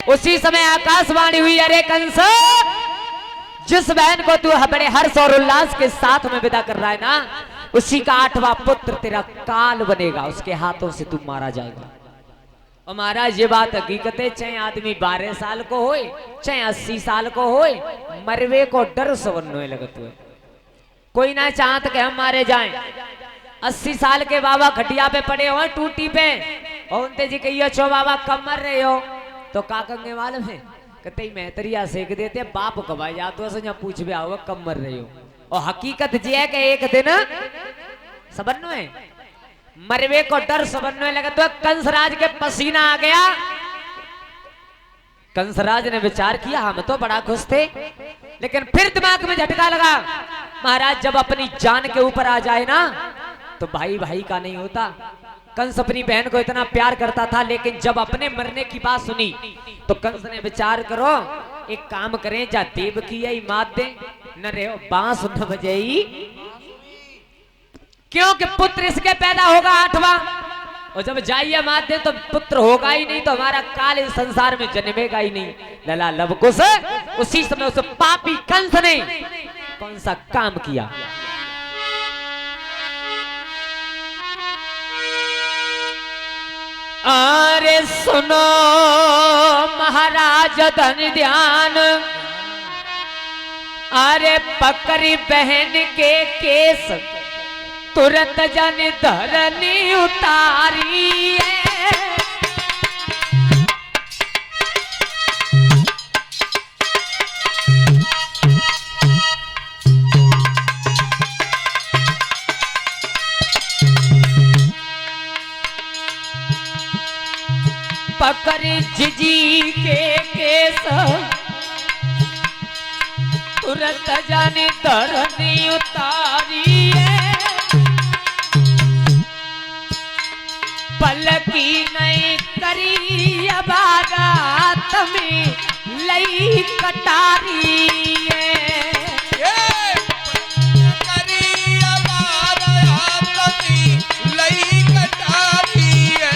उसी समय आकाशवाणी हुई, अरे कंस, जिस बहन को तू बड़े हर्ष और उल्लास के साथ में विदा कर रहा है ना, उसी का 8वां पुत्र तेरा काल बनेगा, उसके हाथों से तू मारा जाएगा। और महाराज ये बात हकीकत है, चाहे आदमी 12 साल को होए चाहे 80 साल को होए, मरवे को डर से बनने लगत हुए। कोई ना चाहत के हम मारे जाएं। 80 साल के बाबा खटिया पे पड़े हो टूटी पे, और उनते जी कहिए छो बाबा कब मर रहे हो, तो का कंगे मालूम है, कहते ही मेहतरिया सेक देते बाप कबाई जा, तो ऐसा पूछ भी आओ कब मर रहे हो। और हकीकत जी है कि एक दिन सबन्नो है मरवे को डर सबन्नो लगा, तो कंसराज के पसीना आ गया। कंसराज ने विचार किया हम तो बड़ा खुश थे, लेकिन फिर दिमाग में झटका लगा, महाराज जब अपनी जान के ऊपर आ जाए ना तो भाई भाई का नहीं होता। कंस अपनी बहन को इतना प्यार करता था, लेकिन जब अपने मरने की बात सुनी तो कंस ने विचार करो, एक काम करें, जा देव की यही मात दे, न रहे बांस न बजेई, क्योंकि पुत्र इसके पैदा होगा 8वां, और जब जाइए मात दे तो पुत्र होगा ही नहीं, तो हमारा काल इस संसार में जन्मेगा ही नहीं। लला लवकुश उसी समय उस पापी कंस ने कौन सा काम किया, अरे सुनो महाराज धन ध्यान, अरे पकड़ी बहन के केस, तुरंत जन धरनी उतारी है। पकड़ी जिजी के केस, तुरंत जानी धरनी उतारी है। पलकी नहीं करी बारात में लई कटारी है। करी बारात में लई कटारी है।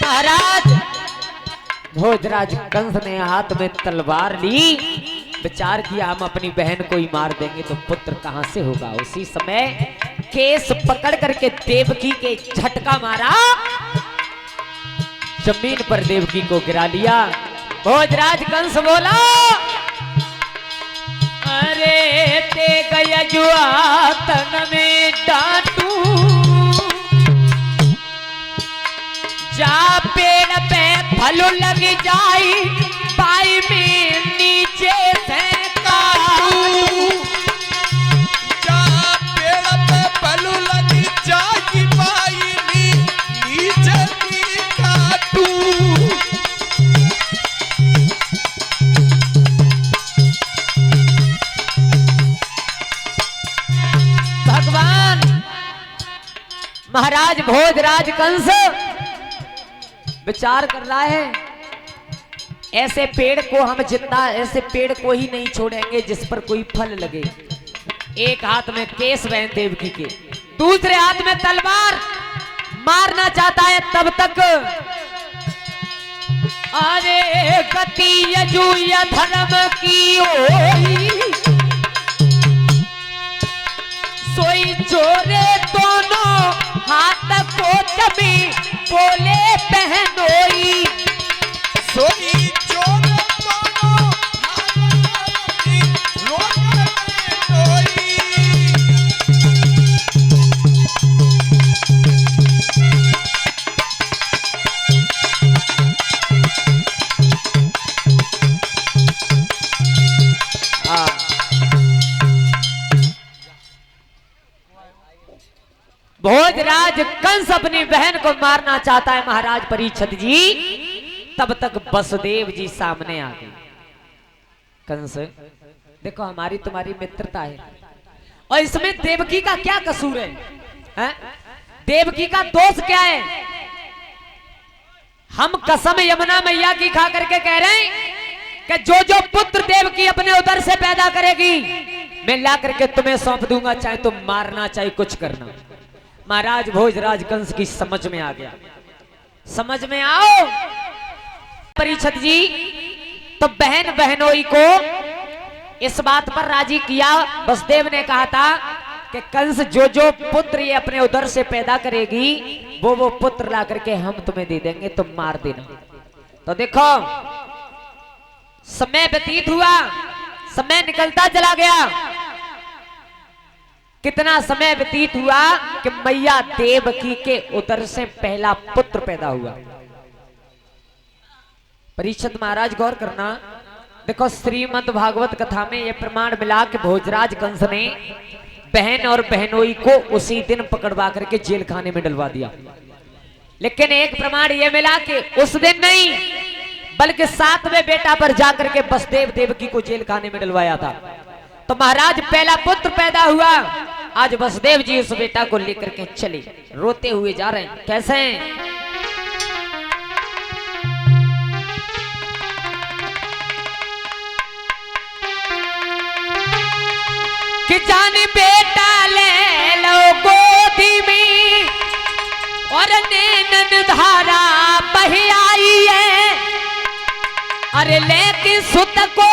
महाराज भोजराज कंस ने हाथ में तलवार ली, विचार किया हम अपनी बहन को ही मार देंगे तो पुत्र कहां से होगा। उसी समय केस पकड़ करके देवकी के झटका मारा, जमीन पर देवकी को गिरा लिया। भोजराज कंस बोला, अरे ते गया जुआ तन में डांटू, जा पेड़ पे फल लग जाई, पाई में नीचे से काटू। जा पेड़ पे फल लग जाई, पाई में नीचे से काटू। भगवान महाराज भोजराज कंस विचार कर रहा है, ऐसे पेड़ को हम जिंदा, ऐसे पेड़ को ही नहीं छोड़ेंगे जिस पर कोई फल लगे। एक हाथ में केस बहन देवकी के, दूसरे हाथ में तलवार, मारना चाहता है तब तक अरे गति यजुय धर्म की होई, सोई जोरे दोनों हाथ को जमी, बोले बहनोई, सोई जोरे दोनों हाथ की रोई। भोजराज कंस अपनी बहन को मारना चाहता है महाराज परीक्षित जी, तब तक वसुदेव जी सामने आ गए। कंस देखो हमारी तुम्हारी मित्रता है, और इसमें देवकी का क्या कसूर है? देवकी का दोष क्या है? हम कसम यमुना मैया की खा करके कह रहे हैं कि जो जो पुत्र देवकी अपने उदर से पैदा करेगी मैं ला करके तुम्हें सौंप दूंगा, चाहे तुम मारना चाहे कुछ करना। महाराज भोजराज कंस की समझ में आ गया। समझ में आओ परीक्षित जी। तो बहन बहनोई को इस बात पर राजी किया। वसुदेव ने कहा था कि कंस जो जो पुत्र ये अपने उदर से पैदा करेगी वो पुत्र ला करके हम तुम्हें दे देंगे, तुम मार देना। तो देखो समय व्यतीत हुआ, समय निकलता चला गया। कितना समय व्यतीत हुआ कि मैया देवकी के उदर से पहला पुत्र पैदा हुआ। परीक्षित महाराज गौर करना, देखो श्रीमद् भागवत कथा में यह प्रमाण मिला कि भोजराज कंस ने बहन और बहनोई को उसी दिन पकड़वा करके जेल खाने में डलवा दिया। लेकिन एक प्रमाण यह मिला कि उस दिन नहीं बल्कि 7वें बेटा पर जाकर के वसुदेव देवकी को जेल खाने में डलवाया था। तो महाराज पहला पुत्र पैदा हुआ। आज वसुदेव जी उस बेटा को लेकर के चले, रोते हुए जा रहे हैं। कैसे? कि जाने बेटा ले लो गोदी में और नैनन धारा बह आई है। अरे लेके सुत को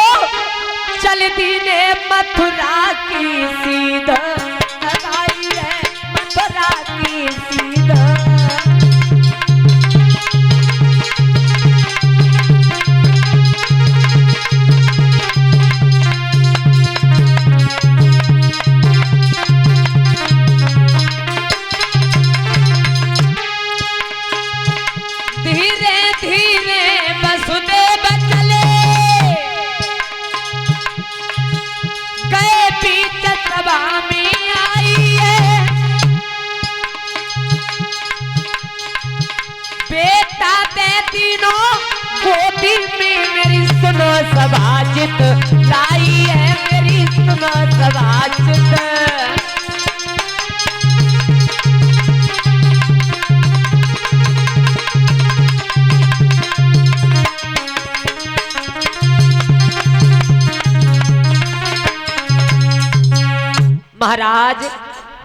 चल दी ने मथुरा की सीधा आई है, मथुरा की सीधा। गोदी में मेरी सुनो सभाजित लाई है, मेरी सुनो सभाजित। महाराज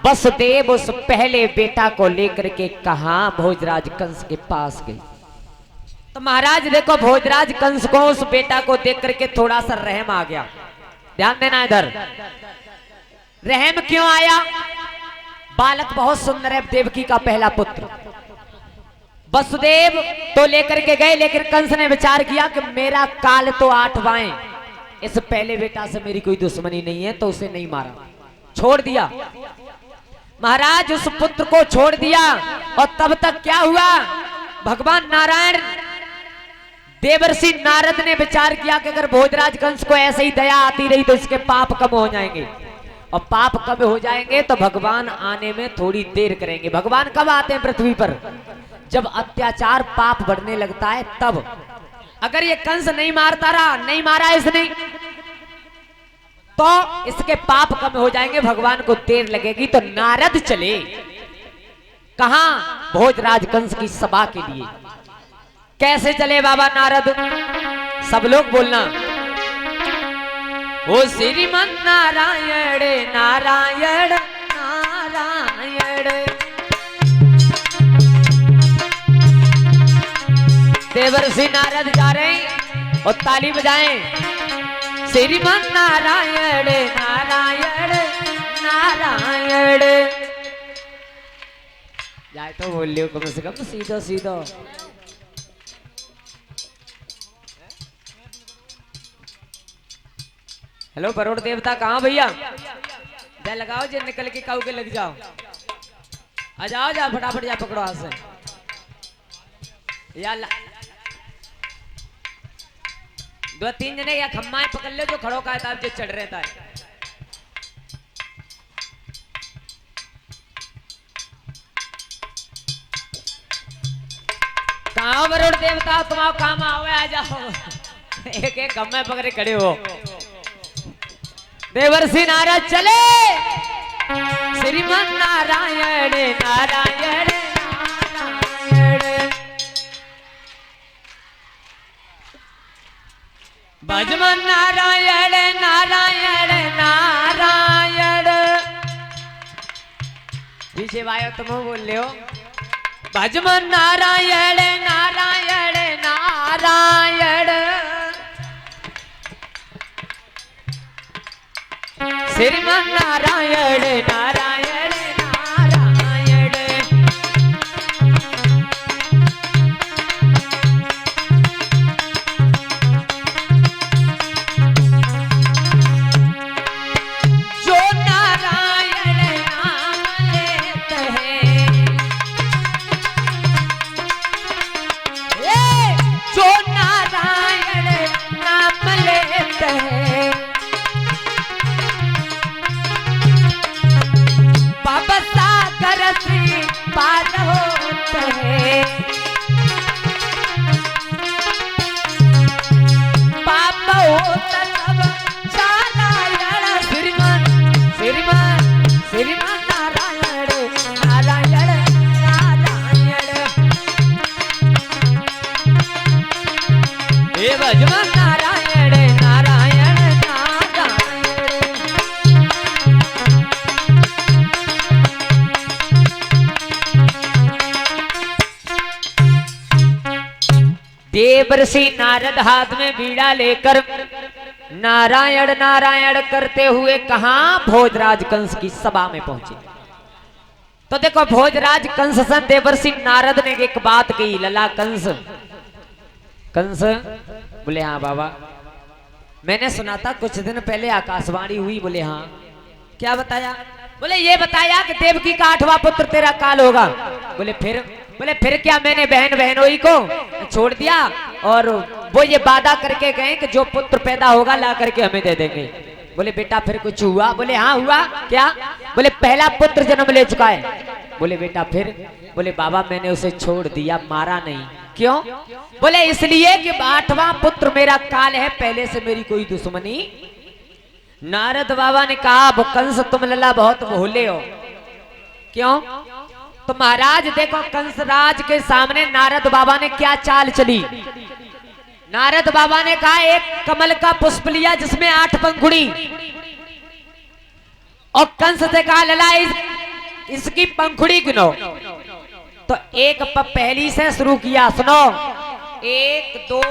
वसुदेव उस पहले बेटा को लेकर के कहां भोजराज कंस के पास गए। तो महाराज देखो भोजराज कंस को उस बेटा को देख करके थोड़ा सा रहम आ गया। ध्यान देना इधर, रहम क्यों आया? बालक बहुत सुंदर है, देवकी का पहला पुत्र। वसुदेव तो लेकर के गए, लेकिन कंस ने विचार किया कि मेरा काल तो 8 बाएं, इस पहले बेटा से मेरी कोई दुश्मनी नहीं है, तो उसे नहीं मारा, छोड़ दिया। महाराज उस पुत्र को छोड़ दिया। और तब तक क्या हुआ? भगवान नारायण देवर्षि नारद ने विचार किया कि अगर भोजराज कंस को ऐसे ही दया आती रही तो इसके पाप कम हो जाएंगे, और पाप कम हो जाएंगे तो भगवान आने में थोड़ी देर करेंगे। भगवान कब आते हैं पृथ्वी पर? जब अत्याचार पाप बढ़ने लगता है तब। अगर ये कंस नहीं मारता रहा, नहीं मारा इसने, तो इसके पाप कम हो जाएंगे, भगवान को देर लगेगी। तो नारद चले कहां? भोजराज कंस की सभा के लिए। कैसे चले बाबा नारद? सब लोग बोलना, ओ श्रीमन नारायण नारायण नारायण। देवर्षि नारद जा रहे हैं और ताली बजाएं, श्रीमन नारायण नारायण नारायण। जाए तो बोल लियो कम से कम सीधा सीधा। हेलो बरोड़ देवता कहाँ भैया? जय लगाओ, जे निकल के काऊ के लग जाओ। आ जाओ, जा फटाफट जा पकड़ो हाथ से। या 2-3 जने या खम्मा पकड़ ले जो खड़ो का है, जो चढ़ रहता है। कहाँ बरोड़ देवता तुम काम आओ, आ जाओ। एक एक खम्मा पकड़े खड़े हो। देवर्षि नारद चले, श्रीमन नारायण नारायण नारायण। भजमन नारायण नारायण नारायण। पीछे वायो तुम बोल रहे हो भजमन नारायण नारायण नारायण श्रीमन नारायण नारायण नारायण जो नारायण नाम लेत है जो नारायण नाम लेत है बाबा सागर से पार होते हैं पाप होता सब नारायण श्रीमान श्रीमान श्रीमान नारायण नारायण नारायण हे भजमान नारायण नारायण नारायण देवर्षि नारद हाथ में बीड़ा लेकर नारायण नारायण करते हुए कहां भोजराज कंस की सभा में पहुंचे। तो देखो भोजराज कंस सन देवर्षि नारद ने एक बात कही लला कंस कंस बोले हाँ बाबा मैंने सुना था कुछ दिन पहले आकाशवाणी हुई। बोले हाँ क्या बताया? बोले ये बताया कि देवकी का 8वां पुत्र तेरा काल होगा। बोले फिर क्या मैंने बहन बहनोई को छोड़ दिया और वो ये वादा करके गए कि जो पुत्र पैदा होगा ला करके हमें दे देंगे। बोले बेटा फिर कुछ हुआ? बोले हाँ हुआ। क्या? बोले पहला पुत्र जन्म ले चुका है। बोले बेटा फिर? बोले बाबा मैंने उसे छोड़ दिया मारा नहीं। क्यों? बोले इसलिए कि 8वां पुत्र मेरा काल है पहले से मेरी कोई दुश्मनी। नारद बाबा ने कहा कंस तुम लला बहुत भोले हो। क्यों? तो महाराज देखो कंसराज के सामने नारद बाबा ने क्या चाल चली। नारद बाबा ने कहा एक कमल का पुष्प लिया जिसमें 8 पंखुड़ी और कंस से कहा लला इसकी पंखुड़ी गिनो। तो एक पहली से शुरू किया। सुनो 1 2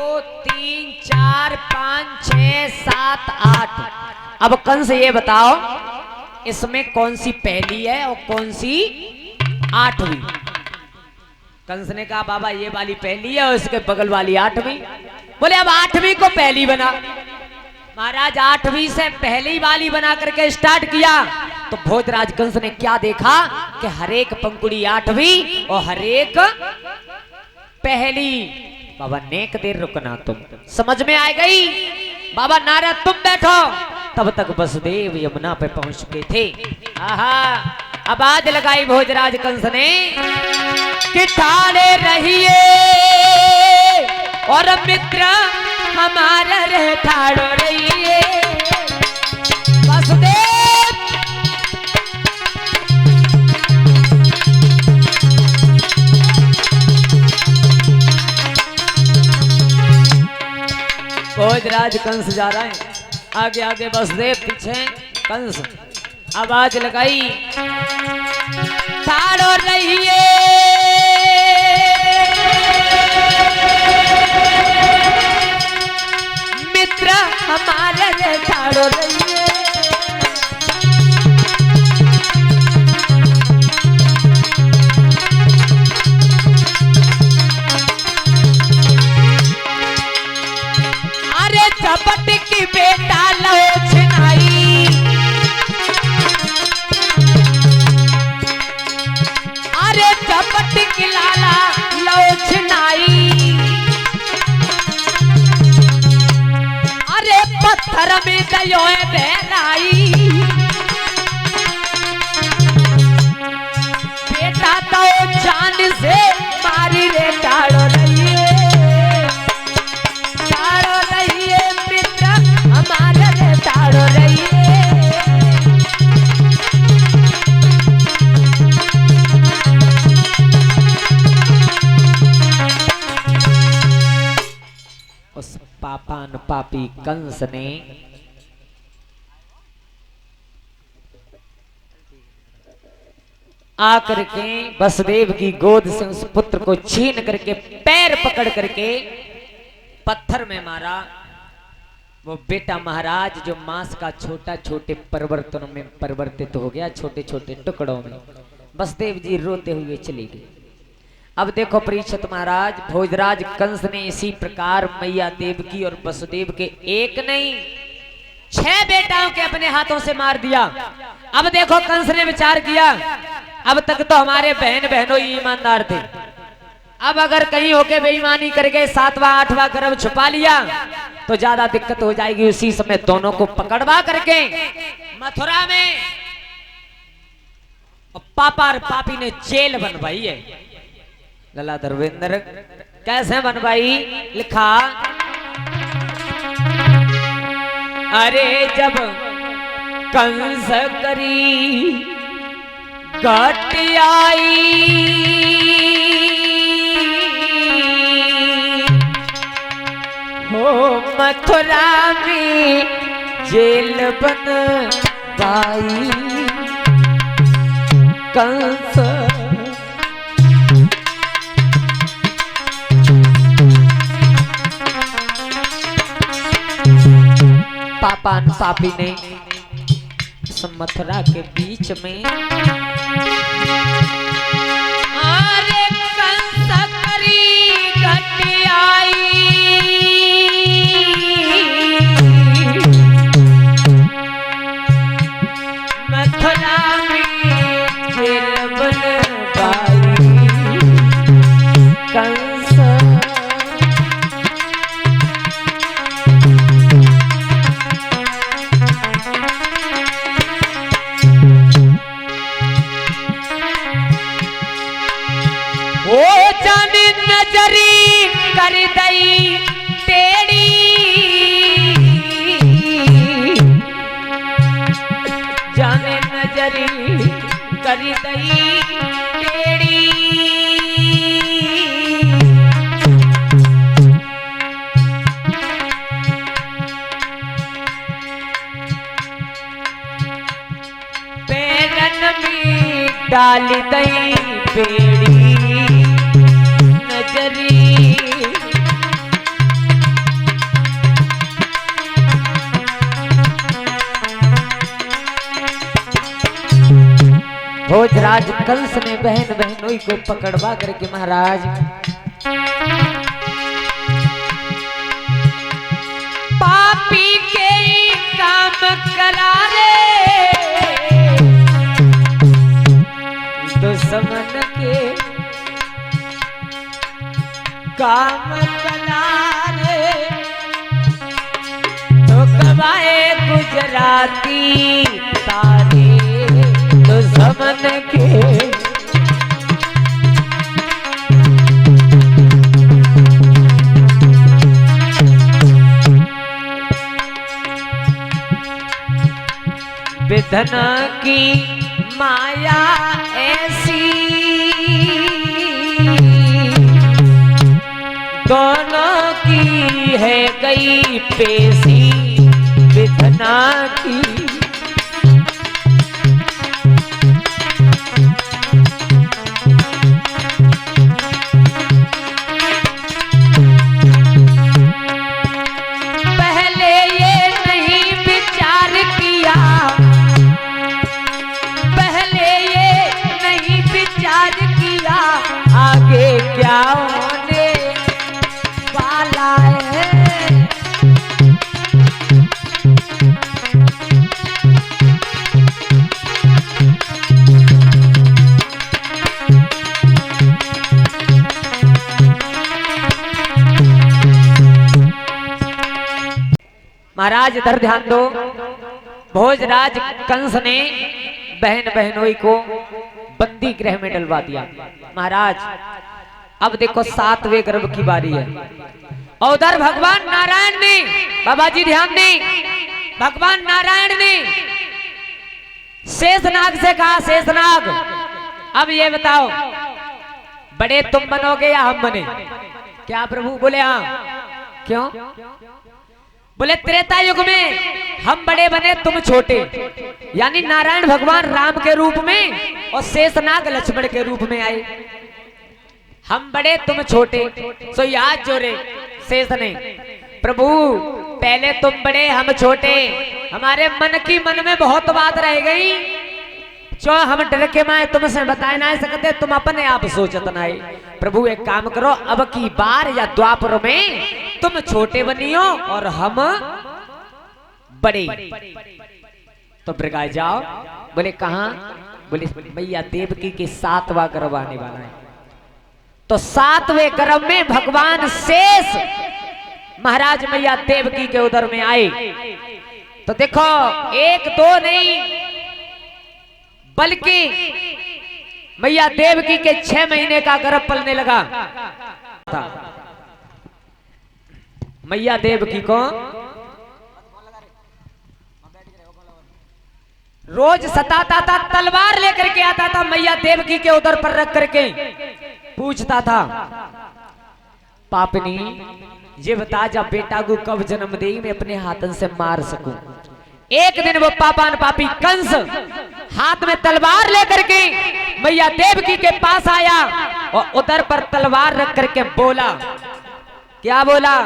3 4 5 6 7 8। अब कंस ये बताओ इसमें कौन सी पहली है और कौन सी 8वीं? कंस ने कहा बाबा ये वाली पहली है और इसके बगल वाली 8वीं। बोले अब 8वीं को पहली बना। महाराज 8वीं से पहली वाली बना करके स्टार्ट किया। तो भोजराज कंस ने क्या देखा कि हरेक पंखुड़ी 8वीं और हरेक पहली। बाबा नेक देर रुकना तुम समझ में आ गई। बाबा नारद तुम बैठो। तब तक वसुदेव यमुना पे पहुंच चुके थे। आहा आवाज लगाई भोजराज कंस ने कि ठाणे रहिए और मित्र हमारा रे ठाड़ो रहिए। वसुदेव भोजराज कंस जा रहा है आगे आगे वसुदेव पीछे कंस। आवाज लगाई ठाड़ो रहिए मित्र हमारे रे ठाड़ो रहिए। अरे झपट की बेटा लो छिनाई। अरे झपट की लाला लो छिनाई। अरे पत्थर में गयो है बहराई। बेटा तो जान से मारी रे ठाड़ो रहिए। ठाड़ो रहिए मित्र हमारे रे ठाड़ो रहिए। उस पापान पापी कंस ने आकर के वसुदेव की गोद से उस पुत्र को छीन करके पैर पकड़ करके पत्थर में मारा। वो बेटा महाराज जो मांस का छोटा छोटे परिवर्तनों में परिवर्तित हो गया, छोटे छोटे टुकड़ों में। वसुदेव जी रोते हुए चले गए। अब देखो परीक्षित महाराज, भोजराज कंस ने इसी प्रकार मैया देवकी और वसुदेव के एक नहीं 6 बेटाओं के अपने हाथों से मार दिया। अब देखो कंस ने विचार किया, अब तक तो हमारे बहन बहनों ही ईमानदार थे, अब अगर कहीं होके बेईमानी करके 7वां 8वां गर्भ छुपा लिया तो ज्यादा दिक्कत हो जाएगी। उसी समय दोनों को पकड़वा करके मथुरा में पापा और पापी ने जेल बनवाई है। लला धर्मेंद्र कैसे बनवाई, लिखा, अरे जब कंस करी घट आई हो मथुरा में जेल बनवाई कंस। पापा न पापी ने मथुरा के बीच में अरे कंस करी घट आई मथुरा में जेल बनवाई कंस। नजरी कर दई टेढ़ी जाने नजरी कर दई टेढ़ी पैरन में डाल दई बेड़ी भोजराज कंस ने बहन बहनोई को पकड़वा करके महाराज पापी के काम करा रे दुश्मन के काम करा रे तो कमाए गुजराती तारे दुश्मन के। विधना की माया ऐसी दोनों की है गई पेशी विधना की। महाराज इधर ध्यान दो। भोजराज कंस ने बहन बहनोई को बंदी गृह में डलवा दिया। महाराज अब देखो 7वें गर्भ की बारी है और उधर भगवान नारायण ने, बाबा जी ध्यान दें, भगवान नारायण ने शेषनाग से कहा, शेषनाग अब ये बताओ बड़े तुम बनोगे या हम बने? क्या प्रभु बोले हाँ। क्यों? बोले त्रेता युग में हम बड़े बने तुम छोटे, यानी नारायण भगवान राम के रूप में और शेषनाग लक्ष्मण के रूप में आए। हम बड़े तुम छोटे, सो याद जोड़े शेष ने, प्रभु पहले तुम बड़े हम छोटे, हमारे मन में बहुत बात रह गई, जो हम डर के माए तुमसे बताए ना सकते, तुम अपने आप सोचत ना। प्रभु एक काम करो, अब की बार या द्वापर में तुम छोटे बनियो और हम बड़े। तो ब्रगाए जाओ। बोले कहां? बोले मैया देवकी के 7वां गर्भ आने वाला है। तो 7वें गर्भ में भगवान शेष महाराज मैया देवकी के उदर में आए। तो देखो 1-2 नहीं, बल्कि मैया देवकी के 6 महीने का गर्भ पलने लगा था। मैया देवकी को रोज सताता था, तलवार लेकर के आता था, मैया देवकी के उदर पर रख करके पूछता था, पापनी ये बता जा बेटा को कब जन्म देगी, मैं अपने हाथन से मार सकूं। एक दिन वो पापान पापी कंस हाथ में तलवार लेकर के मैया देवकी के पास आया और उधर पर तलवार रख करके बोला, क्या बोला?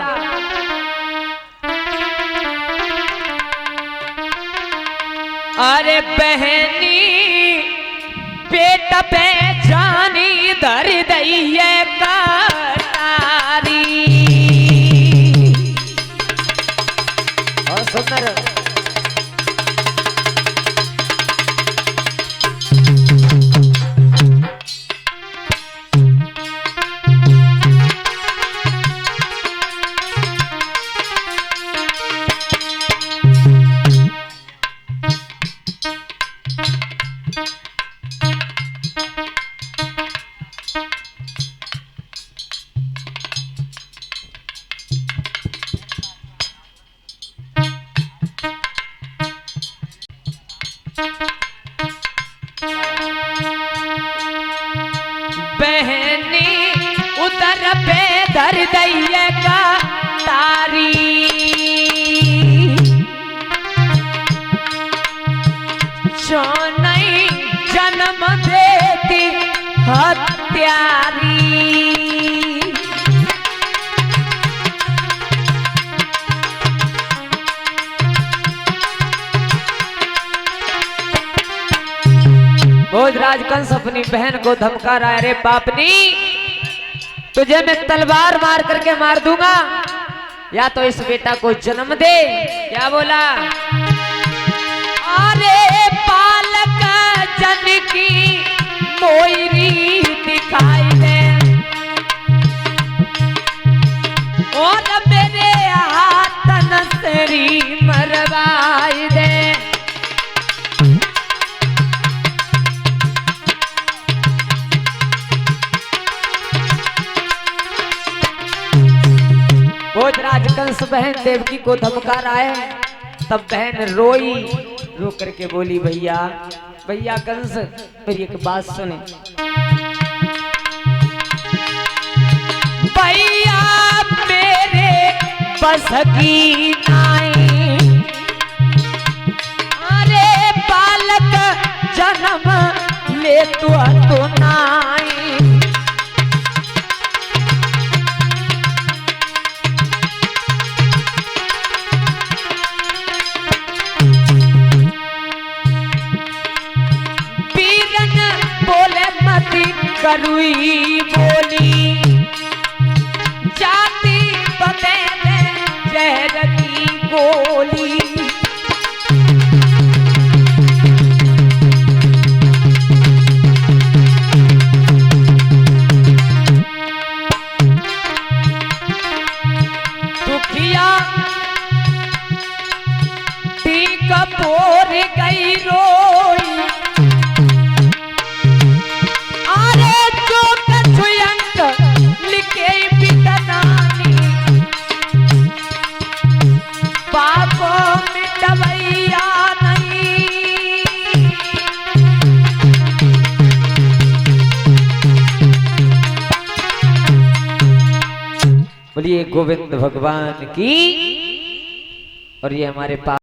अरे बहनी बेटा पहचानी धर दैये कटारी। और सुंदर बहनी उधर पे धर दैये का तारी। जो नहीं जन्म देती हत्यारी। भोजराज कंस अपनी बहन को धमका रहा है, रे पापनी तुझे मैं तलवार मार करके मार दूंगा, या तो इस बेटा को जन्म दे। क्या बोला? अरे पालक जन की मोयरी दिखाई दे और मेरे हाथ नसरी मरवाई दे। भोजराज कंस बहन देवकी को धमका रहा है। तब बहन रोई, रो करके बोली, भैया भैया कंस मेरी एक बात सुने। भैया मेरे बस की नाई, अरे बालक जन्म ले तो नाई। करुई बोली जाती बदले जहर की गोली। दुखिया दी कपोर गई रोई, बोलिए गोविंद भगवान की। और ये हमारे पास